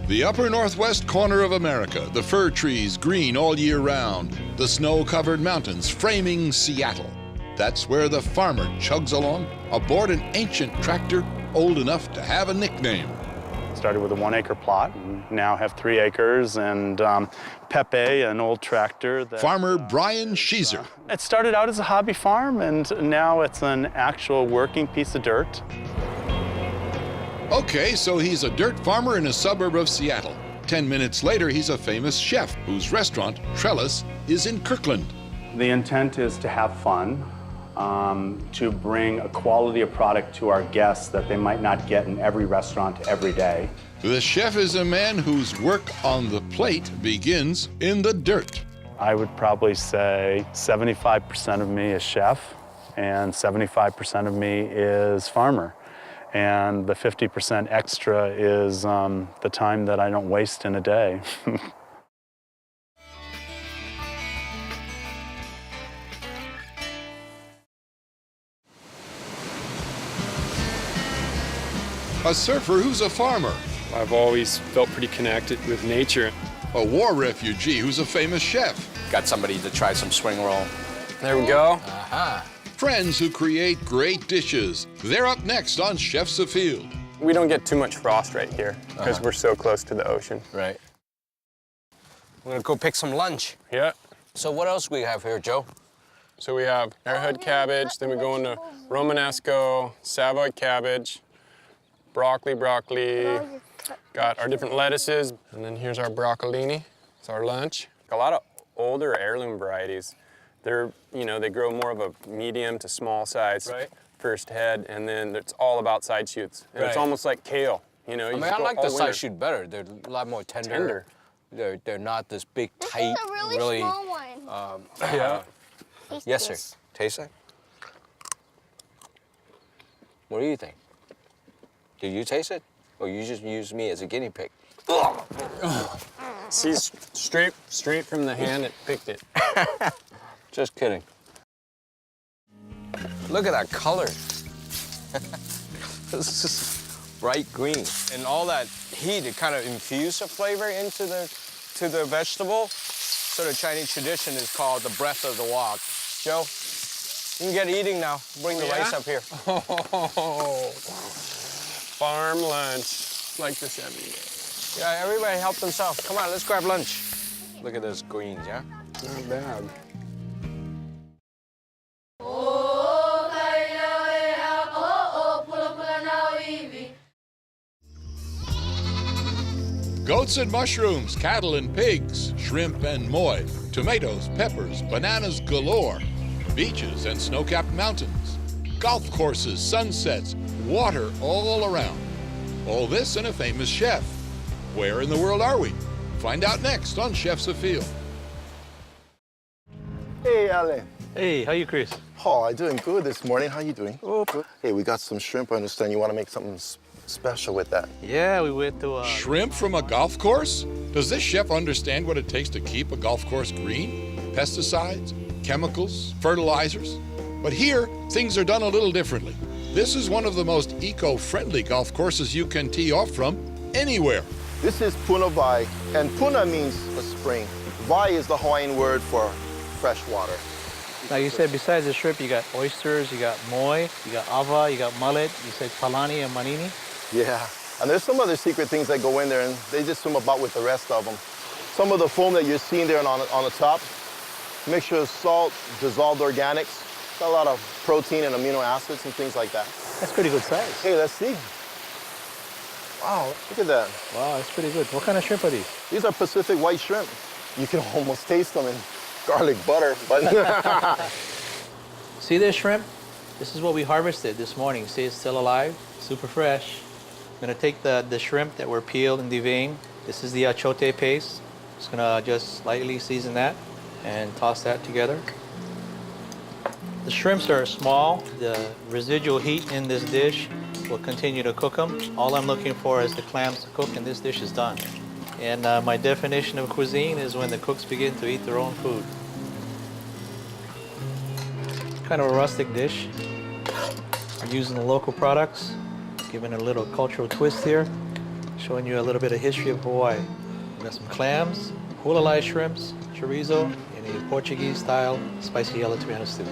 The upper northwest corner of America, the fir trees green all year round, the snow-covered mountains framing Seattle. That's where the farmer chugs along aboard an ancient tractor old enough to have a nickname. Started with a 1 acre plot and now have 3 acres, and Pepe, an old tractor. Farmer Brian Sheezer. It started out as a hobby farm, and now it's an actual working piece of dirt. Okay, so he's a dirt farmer in a suburb of Seattle. 10 minutes later, he's a famous chef whose restaurant, Trellis, is in Kirkland. The intent is to have fun, to bring a quality of product to our guests that they might not get in every restaurant every day. The chef is a man whose work on the plate begins in the dirt. I would probably say 75% of me is chef, and 75% of me is farmer. And the 50% extra is the time that I don't waste in a day. A surfer who's a farmer. I've always felt pretty connected with nature. A war refugee who's a famous chef. Got somebody to try some spring roll. There we go. Friends who create great dishes. They're up next on Chefs Afield. We don't get too much frost right here because we're so close to the ocean. Right. We're gonna go pick some lunch. Yeah. So what else we have here, Joe? So we have airhead cabbage, then we go into Romanesco, Savoy cabbage, broccoli, got our different lettuces, and then here's our broccolini. It's our lunch. A lot of older heirloom varieties. They're, they grow more of a medium to small size first head, and then it's all about side shoots. And it's almost like kale, I like the side shoot better. They're a lot more tender. They're not this big, tight, This is a really small one. Yeah. Yes, sir. Taste it. What do you think? Did you taste it? Or you just use me as a guinea pig? See, straight from the hand, it picked it. Just kidding. Look at that color. This is bright green. And all that heat, it kind of infused the flavor into the vegetable. So the Chinese tradition is called the breath of the wok. Joe, you can get eating now. Bring the rice up here. Oh, farm lunch. Like this every day. Yeah, everybody help themselves. Come on, let's grab lunch. Look at those greens, yeah? Not bad. Goats and mushrooms, cattle and pigs, shrimp and moi, tomatoes, peppers, bananas galore, beaches and snow-capped mountains, golf courses, sunsets, water all around. All this and a famous chef. Where in the world are we? Find out next on Chefs Afield. Hey, Alan. Hey, how you, Chris? Oh, I'm doing good this morning. How you doing? Oh, good. Hey, we got some shrimp. I understand you want to make something special with that. Yeah, we went to Shrimp from a golf course? Does this chef understand what it takes to keep a golf course green? Pesticides, chemicals, fertilizers? But here, things are done a little differently. This is one of the most eco-friendly golf courses you can tee off from anywhere. This is Puna Vai, and Puna means a spring. Vai is the Hawaiian word for fresh water. Now you said besides the shrimp, you got oysters, you got moi, you got ava, you got mullet, you said palani and manini. Yeah, and there's some other secret things that go in there, and they just swim about with the rest of them. Some of the foam that you're seeing there on the top, mixture of salt, dissolved organics, got a lot of protein and amino acids and things like that. That's pretty good size. Hey, let's see. Wow, look at that. Wow, that's pretty good. What kind of shrimp are these? These are Pacific white shrimp. You can almost taste them in garlic butter, but... See this shrimp? This is what we harvested this morning. See, it's still alive, super fresh. I'm gonna take the shrimp that were peeled and deveined. This is the achote paste. Just gonna just lightly season that and toss that together. The shrimps are small. The residual heat in this dish will continue to cook them. All I'm looking for is the clams to cook and this dish is done. And my definition of cuisine is when the cooks begin to eat their own food. Kind of a rustic dish. We're using the local products, giving it a little cultural twist here. showing you a little bit of history of Hawaii. We got some clams, hulalai shrimps, chorizo, and a Portuguese-style spicy yellow tomato stew.